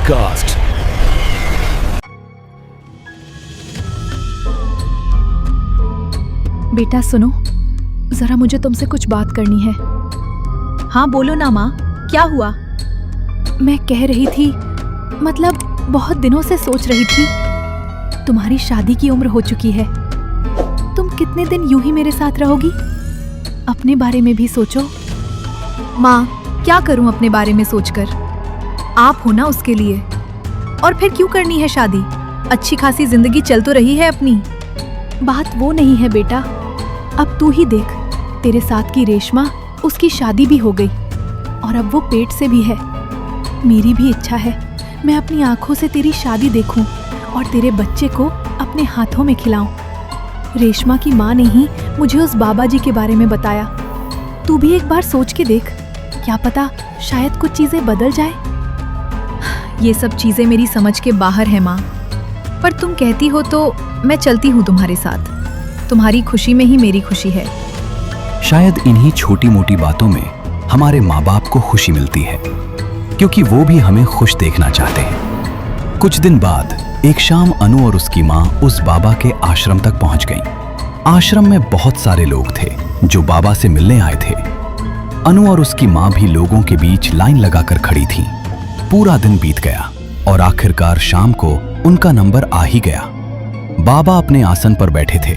Podcast. बेटा सुनो, जरा मुझे तुमसे कुछ बात करनी है। हाँ बोलो ना माँ, क्या हुआ? मैं कह रही थी, मतलब बहुत दिनों से सोच रही थी, तुम्हारी शादी की उम्र हो चुकी है। तुम कितने दिन यूं ही मेरे साथ रहोगी? अपने बारे में भी सोचो। माँ, क्या करूँ अपने बारे में सोचकर? आप हो ना उसके लिए। और फिर क्यों करनी है शादी? अच्छी खासी जिंदगी चल तो रही है अपनी। बात वो नहीं है बेटा, अब तू ही देख, तेरे साथ की रेशमा, उसकी शादी भी हो गई और अब वो पेट से भी है। मेरी भी इच्छा है मैं अपनी आंखों से तेरी शादी देखूं और तेरे बच्चे को अपने हाथों में खिलाऊं। रेशमा की माँ ने ही मुझे उस बाबा जी के बारे में बताया। तू भी एक बार सोच के देख, क्या पता शायद कुछ चीजें बदल जाए। ये सब चीजें मेरी समझ के बाहर है माँ, पर तुम कहती हो तो मैं चलती हूँ तुम्हारे साथ। तुम्हारी खुशी में ही मेरी खुशी है। शायद इन्हीं छोटी मोटी बातों में हमारे माँ बाप को खुशी मिलती है, क्योंकि वो भी हमें खुश देखना चाहते हैं। कुछ दिन बाद एक शाम अनु और उसकी माँ उस बाबा के आश्रम तक पहुंच गईं। आश्रम में बहुत सारे लोग थे जो बाबा से मिलने आए थे। अनु और उसकी माँ भी लोगों के बीच लाइन लगाकर खड़ी थीं। पूरा दिन बीत गया और आखिरकार शाम को उनका नंबर आ ही गया। बाबा अपने आसन पर बैठे थे।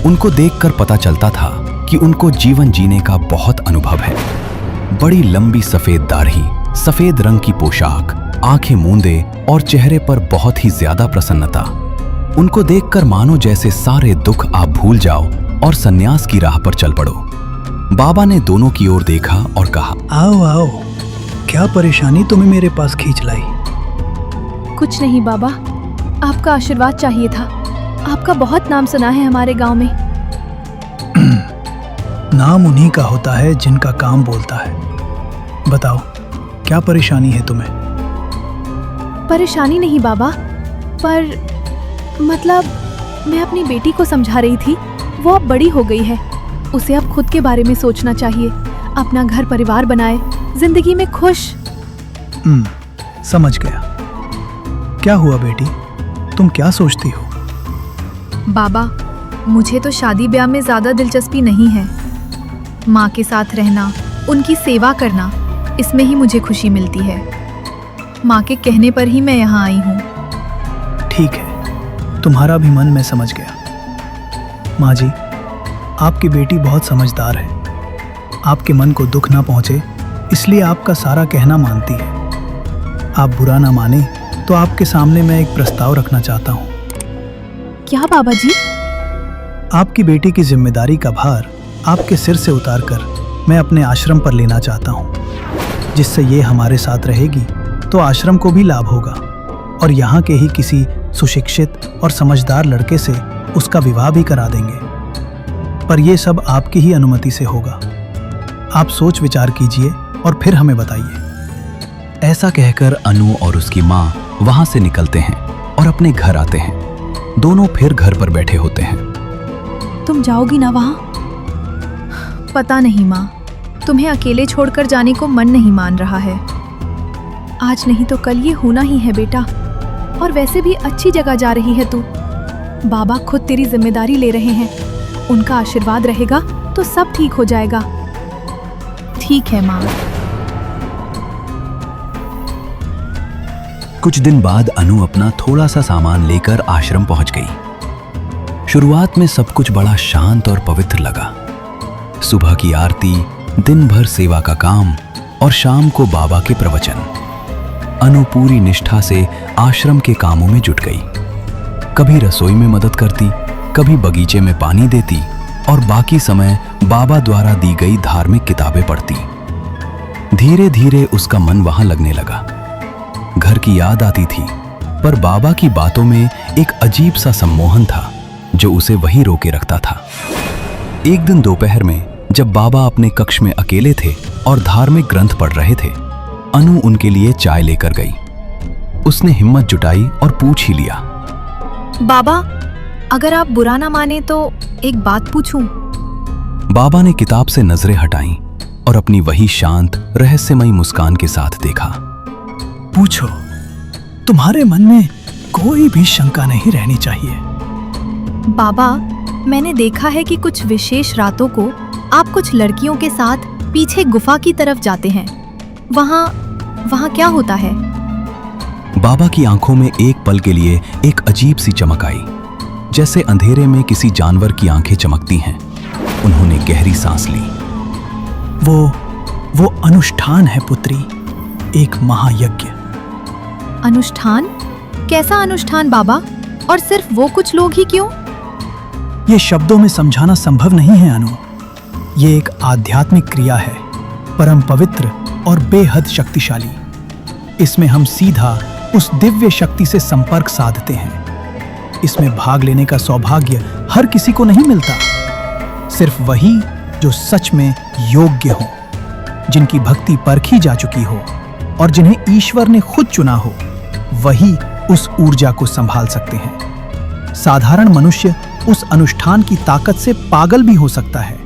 उनको देखकर पता चलता था कि उनको जीवन जीने का बहुत अनुभव है। बड़ी लंबी सफेद दाढ़ी, सफेद रंग की पोशाक, आंखें मूंदे और चेहरे पर बहुत ही ज्यादा प्रसन्नता। उनको देखकर मानो जैसे सारे दुख आप भूल जाओ और सन्यास की राह पर चल पड़ो। बाबा ने दोनों की ओर देखा और कहा, आओ आओ, क्या परेशानी तुम्हें मेरे पास खींच लाई? कुछ नहीं बाबा, आपका आशीर्वाद चाहिए था। आपका बहुत नाम सुना है हमारे गांव में। नाम उन्हीं का होता है जिनका काम बोलता है। बताओ, क्या परेशानी है तुम्हें? परेशानी नहीं बाबा, पर मतलब मैं अपनी बेटी को समझा रही थी। वो अब बड़ी हो गई है, उसे अब खुद के बारे में सोचना चाहिए, अपना घर परिवार बनाए, जिंदगी में खुश। समझ गया। क्या हुआ बेटी, तुम क्या सोचती हो? बाबा, मुझे तो शादी ब्याह में ज्यादा दिलचस्पी नहीं है। माँ के साथ रहना, उनकी सेवा करना, इसमें ही मुझे खुशी मिलती है। माँ के कहने पर ही मैं यहाँ आई हूँ। ठीक है, तुम्हारा भी मन मैं समझ गया। माँ जी, आपकी बेटी बहुत समझदार है। आपके मन को दुख ना पहुँचे इसलिए आपका सारा कहना मानती है। आप बुरा ना माने तो आपके सामने मैं एक प्रस्ताव रखना चाहता हूँ। क्या बाबा जी? आपकी बेटी की जिम्मेदारी का भार आपके सिर से उतारकर मैं अपने आश्रम पर लेना चाहता हूँ। जिससे ये हमारे साथ रहेगी तो आश्रम को भी लाभ होगा और यहाँ के ही किसी सुशिक्षित और समझदार लड़के से उसका विवाह भी करा देंगे। पर यह सब आपकी ही अनुमति से होगा। आप सोच विचार कीजिए और फिर हमें बताइए। ऐसा कहकर अनु और उसकी माँ वहां से निकलते हैं और अपने घर आते हैं। दोनों फिर घर पर बैठे होते हैं। तुम जाओगी ना वहाँ? पता नहीं माँ, तुम्हें अकेले छोड़कर जाने को मन नहीं मान रहा है। आज नहीं तो कल ये होना ही है बेटा। और वैसे भी अच्छी जगह जा रही है तू। बाबा खुद तेरी जिम्मेदारी ले रहे हैं। उनका आशीर्वाद रहेगा तो सब ठीक हो जाएगा। ठीक है माँ। कुछ दिन बाद अनु अपना थोड़ा सा सामान लेकर आश्रम पहुंच गई। शुरुआत में सब कुछ बड़ा शांत और पवित्र लगा। सुबह की आरती, दिन भर सेवा का काम और शाम को बाबा के प्रवचन। अनु पूरी निष्ठा से आश्रम के कामों में जुट गई। कभी रसोई में मदद करती, कभी बगीचे में पानी देती और बाकी समय बाबा द्वारा दी गई धार्मिक किताबें पढ़ती। धीरे धीरे उसका मन वहां लगने लगा। घर की याद आती थी, पर बाबा की बातों में एक अजीब सा सम्मोहन था जो उसे वहीं रोके रखता था। एक दिन दोपहर में जब बाबा अपने कक्ष में अकेले थे और धार्मिक ग्रंथ पढ़ रहे थे, अनु उनके लिए चाय लेकर गई। उसने हिम्मत जुटाई और पूछ ही लिया, बाबा, अगर आप बुरा ना माने तो एक बात पूछूं? बाबा ने किताब से नजरें हटाईं और अपनी वही शांत रहस्यमयी मुस्कान के साथ देखा। पूछो, तुम्हारे मन में कोई भी शंका नहीं रहनी चाहिए। बाबा, मैंने देखा है कि कुछ विशेष रातों को आप कुछ लड़कियों के साथ पीछे गुफा की तरफ जाते हैं। वहाँ क्या होता है? बाबा की आंखों में एक पल के लिए एक अजीब सी चमक आई, जैसे अंधेरे में किसी जानवर की आंखें चमकती हैं। उन्होंने गहरी सांस ली। वो अनुष्ठान है पुत्री, एक महायज्ञ। अनुष्ठान? कैसा अनुष्ठान बाबा? और सिर्फ वो कुछ लोग ही क्यों? ये शब्दों में समझाना संभव नहीं है अनु। ये एक आध्यात्मिक क्रिया है, परम पवित्र और बेहद शक्तिशाली। इसमें हम सीधा उस दिव्य शक्ति से संपर्क साधते हैं। इसमें भाग लेने का सौभाग्य हर किसी को नहीं मिलता। सिर्फ वही जो सच में योग्य हो, जिनकी भक्ति परखी जा चुकी हो और जिन्हें ईश्वर ने खुद चुना हो, वही उस ऊर्जा को संभाल सकते हैं। साधारण मनुष्य उस अनुष्ठान की ताकत से पागल भी हो सकता है।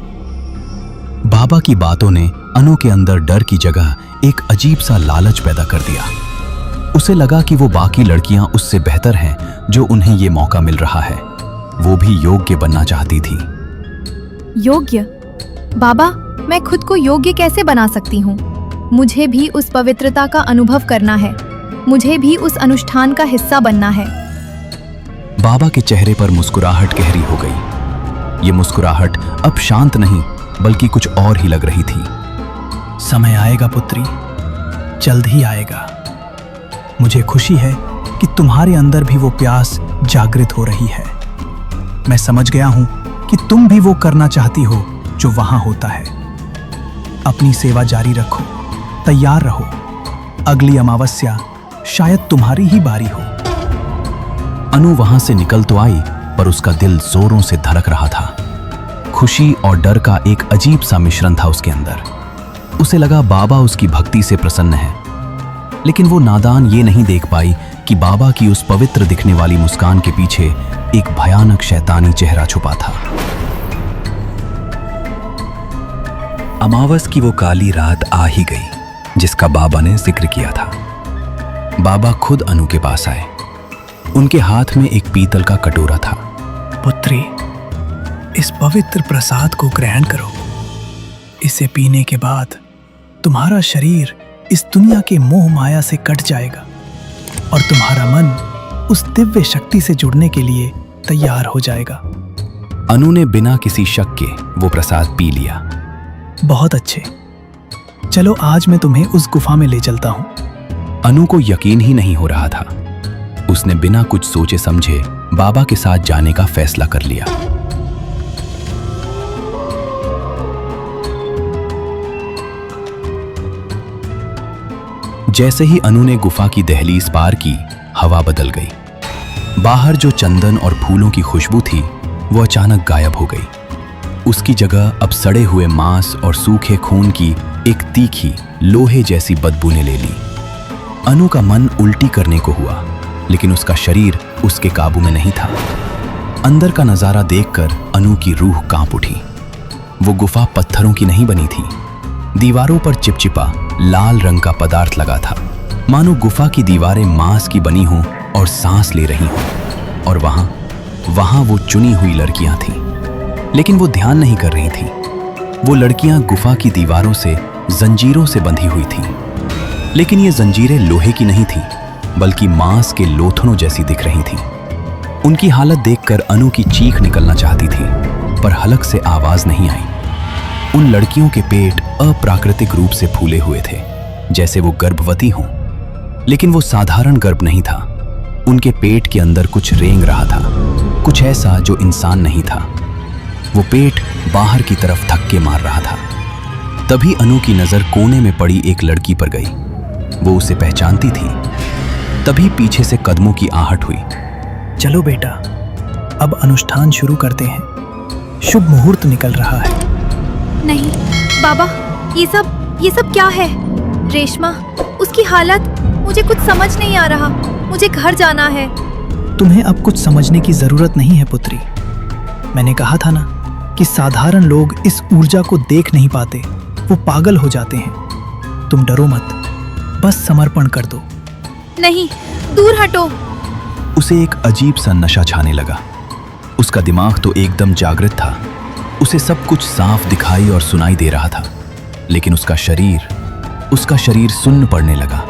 बाबा की बातों ने अनु के अंदर डर की जगह एक अजीब सा लालच पैदा कर दिया। उसे लगा कि वो बाकी लड़कियां उससे बेहतर हैं जो उन्हें ये मौका मिल रहा है। वो भी योग्य बनना चाहती थी। योग्य? बाबा, मैं खुद को योग्य कैसे बना सकती हूँ? मुझे भी उस पवित्रता का अनुभव करना है। मुझे भी उस अनुष्ठान का हिस्सा बनना है। बाबा के चेहरे पर मुस्कुराहट गहरी हो गई। ये मुस्कुराहट अब शांत नहीं बल्कि कुछ और ही लग रही थी। समय आएगा पुत्री, जल्द ही आएगा। मुझे खुशी है कि तुम्हारे अंदर भी वो प्यास जागृत हो रही है। मैं समझ गया हूं कि तुम भी वो करना चाहती हो जो वहां होता है। अपनी सेवा जारी रखो, तैयार रहो। अगली अमावस्या शायद तुम्हारी ही बारी हो। अनु वहां से निकल तो आई, पर उसका दिल जोरों से धड़क रहा था। खुशी और डर का एक अजीब सा मिश्रण था उसके अंदर। उसे लगा बाबा उसकी भक्ति से प्रसन्न है, लेकिन वो नादान ये नहीं देख पाई कि बाबा की उस पवित्र दिखने वाली मुस्कान के पीछे एक भयानक शैतानी चेहरा छुपा था। अमावस की वो काली रात आ ही गई जिसका बाबा ने जिक्र किया था। बाबा खुद अनु के पास आए। उनके हाथ में एक पीतल का कटोरा था। पुत्री, इस पवित्र प्रसाद को ग्रहण करो। इसे पीने के बाद तुम्हारा शरीर इस दुनिया के मोह माया से कट जाएगा और तुम्हारा मन उस दिव्य शक्ति से जुड़ने के लिए तैयार हो जाएगा। अनु ने बिना किसी शक के वो प्रसाद पी लिया। बहुत अच्छे, चलो आज मैं तुम्हें उस गुफा में ले चलता हूं। अनु को यकीन ही नहीं हो रहा था। उसने बिना कुछ सोचे समझे बाबा के साथ जाने का फैसला कर लिया। जैसे ही अनु ने गुफा की दहलीज पार की, हवा बदल गई। बाहर जो चंदन और फूलों की खुशबू थी वो अचानक गायब हो गई। उसकी जगह अब सड़े हुए मांस और सूखे खून की एक तीखी लोहे जैसी बदबू ने ले ली। अनु का मन उल्टी करने को हुआ, लेकिन उसका शरीर उसके काबू में नहीं था। अंदर का नजारा देखकर अनु की रूह कांप उठी। वो गुफा पत्थरों की नहीं बनी थी। दीवारों पर चिपचिपा लाल रंग का पदार्थ लगा था, मानो गुफा की दीवारें मांस की बनी हों और सांस ले रही हों। और वहां वो चुनी हुई लड़कियां थीं, लेकिन वो ध्यान नहीं कर रही थीं। वो लड़कियां गुफा की दीवारों से जंजीरों से बंधी हुई थीं, लेकिन ये जंजीरें लोहे की नहीं थीं, बल्कि मांस के लोथड़ों जैसी दिख रही थीं। उनकी हालत देखकर अनु की चीख निकलना चाहती थी, पर हलक से आवाज नहीं आई। उन लड़कियों के पेट अप्राकृतिक रूप से फूले हुए थे, जैसे वो गर्भवती हों, लेकिन वो साधारण गर्भ नहीं था। उनके पेट के अंदर कुछ रेंग रहा था, कुछ ऐसा जो इंसान नहीं था। वो पेट बाहर की तरफ धक्के मार रहा था। तभी अनु की नजर कोने में पड़ी एक लड़की पर गई। वो उसे पहचानती थी। तभी पीछे से कदमों की आहट हुई। चलो बेटा, अब अनुष्ठान शुरू करते हैं। शुभ मुहूर्त निकल रहा है। नहीं बाबा, ये सब क्या है? रेशमा, उसकी हालत, मुझे कुछ समझ नहीं आ रहा। मुझे घर जाना है। तुम्हें अब कुछ समझने की जरूरत नहीं है पुत्री। मैंने कहा था ना कि साधारण लोग इस ऊर्जा को देख नहीं पाते, वो पागल हो जाते हैं। तुम डरो मत, बस समर्पण कर दो। नहीं दूर हटो। उसे एक अजीब सा नशा छाने लगा। उसका दिमाग तो एकदम जागृत था, उसे सब कुछ साफ दिखाई और सुनाई दे रहा था, लेकिन उसका शरीर सुन्न पड़ने लगा।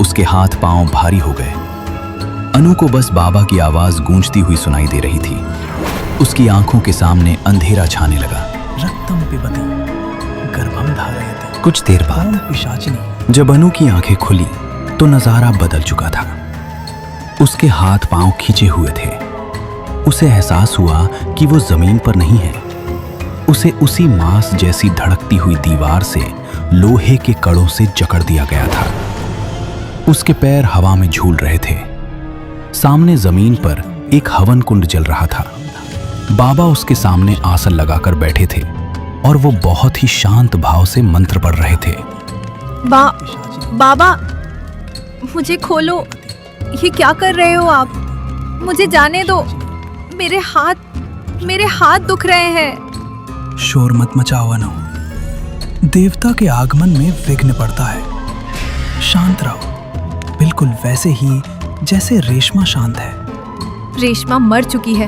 उसके हाथ पांव भारी हो गए। अनु को बस बाबा की आवाज गूंजती हुई सुनाई दे रही थी। उसकी आंखों के सामने अंधेरा छाने लगा। रक्तम पिबति गर्भम धारयति। कुछ देर बाद पिशाचिनी। जब अनु की आंखें खुली तो नजारा बदल चुका था। उसके हाथ पांव खींचे हुए थे। उसे एहसास हुआ कि वो जमीन पर नहीं है। उसे उसी मांस जैसी धड़कती हुई दीवार से लोहे के कड़ों से जकड़ दिया गया था। उसके पैर हवा में झूल रहे थे। सामने जमीन पर एक हवन कुंड जल रहा था। बाबा उसके सामने आसन लगाकर बैठे थे और वो बहुत ही शांत भाव से मंत्र पढ़ रहे थे। बाबा, मुझे खोलो। ये क्या कर रहे हो आप? मुझे जाने दो। मेरे हाथ दुख रहे हैं। शोर मत मचाओ अनु। देवता के आगमन में विघ्न पड़ता है। शांत रहो, बिल्कुल वैसे ही जैसे रेशमा शांत है। रेशमा मर चुकी है।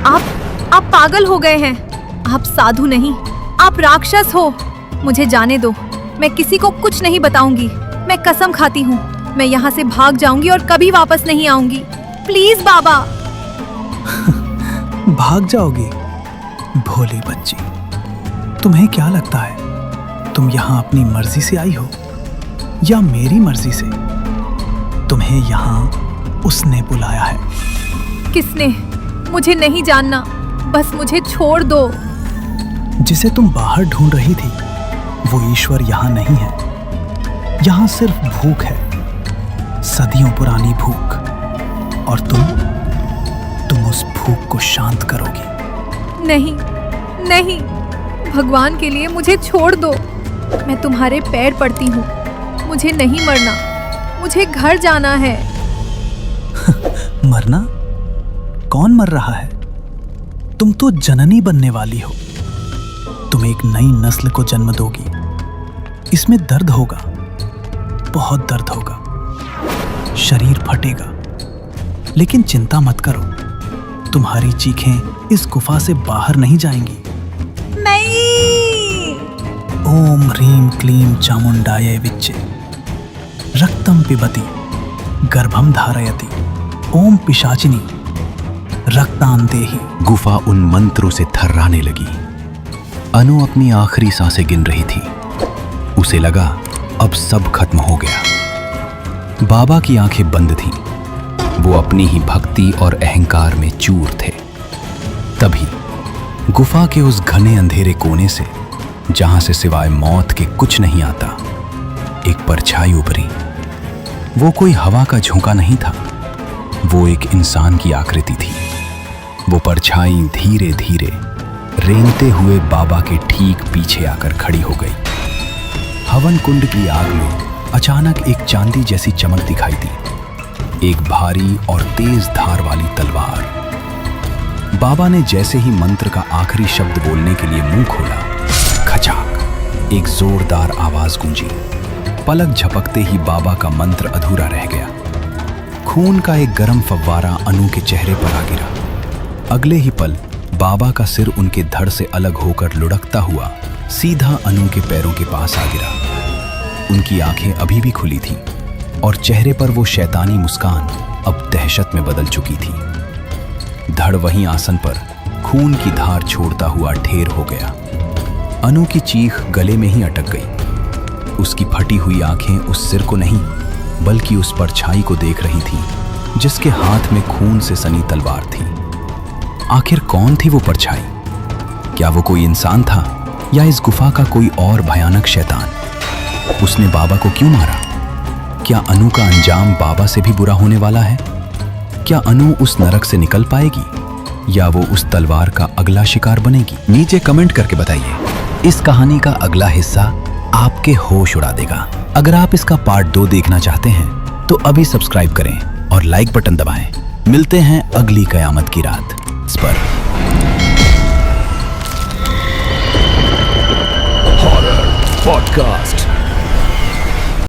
आप पागल हो गए हैं। आप साधु नहीं, आप राक्षस हो। मुझे जाने दो। मैं किसी को कुछ नहीं बताऊंगी। मैं कसम खाती हूँ, मैं यहाँ से भाग जाऊंगी और कभी वापस नहीं आऊंगी। प्लीज बाबा। भाग जाओगी? भोली बच्ची, तुम्हें क्या लगता है तुम यहाँ अपनी मर्जी से आई हो या मेरी मर्जी से? तुम्हें यहाँ उसने बुलाया है। किसने? मुझे नहीं जानना, बस मुझे छोड़ दो। जिसे तुम बाहर ढूंढ रही थी वो ईश्वर यहाँ नहीं है। यहाँ सिर्फ भूख है, सदियों पुरानी भूख, और तुम उस भूख को शांत करोगी। नहीं, भगवान के लिए मुझे छोड़ दो। मैं तुम्हारे पैर पड़ती हूँ। मुझे नहीं मरना, मुझे घर जाना है। मरना? कौन मर रहा है? तुम तो जननी बनने वाली हो। तुम एक नई नस्ल को जन्म दोगी। इसमें दर्द होगा, बहुत दर्द होगा, शरीर फटेगा, लेकिन चिंता मत करो, तुम्हारी चीखें इस गुफा से बाहर नहीं जाएंगी। नहीं। ओम ह्रीं क्लीं चामुंडाय विच्चे रक्तम पिबति गर्भम धारयति। ओम पिशाचिनी रक्तान देहि। गुफा उन मंत्रों से थर्राने लगी। अनु अपनी आखिरी सांसें गिन रही थी। उसे लगा अब सब खत्म हो गया। बाबा की आंखें बंद थीं। वो अपनी ही भक्ति और अहंकार में चूर थे। तभी गुफा के उस घने अंधेरे कोने से, जहां से सिवाय मौत के कुछ नहीं आता, एक परछाई उभरी। वो कोई हवा का झोंका नहीं था, वो एक इंसान की आकृति थी। वो परछाई धीरे धीरे रेंगते हुए बाबा के ठीक पीछे आकर खड़ी हो गई। हवन कुंड की आग में अचानक एक चांदी जैसी चमक दिखाई दी, एक भारी और तेज धार वाली तलवार। बाबा ने जैसे ही मंत्र का आखिरी शब्द बोलने के लिए मुंह खोला, खचाक एक जोरदार आवाज गूंजी। पलक झपकते ही बाबा का मंत्र अधूरा रह गया। खून का एक गर्म फव्वारा अनु के चेहरे पर आ गिरा। अगले ही पल बाबा का सिर उनके धड़ से अलग होकर लुढ़कता हुआ सीधा अनु के पैरों के पास आ गिरा। उनकी आंखें अभी भी खुली थीं और चेहरे पर वो शैतानी मुस्कान अब दहशत में बदल चुकी थी। धड़ वहीं आसन पर खून की धार छोड़ता हुआ ढेर हो गया। अनु की चीख गले में ही अटक गई। उसकी फटी हुई आंखें उस सिर को नहीं बल्कि उस परछाई को देख रही थीं, जिसके हाथ में खून से सनी तलवार थी। आखिर कौन थी वो परछाई? क्या वो कोई इंसान था या इस गुफा का कोई और भयानक शैतान? उसने बाबा को क्यों मारा? क्या अनु का अंजाम बाबा से भी बुरा होने वाला है? क्या अनु उस नरक से निकल पाएगी या वो उस तलवार का अगला शिकार बनेगी? नीचे कमेंट करके बताइए। इस कहानी का अगला हिस्सा आपके होश उड़ा देगा। अगर आप इसका पार्ट 2 देखना चाहते हैं तो अभी सब्सक्राइब करें और लाइक बटन दबाएं। मिलते हैं अगली कयामत की रात पर। Horror podcast.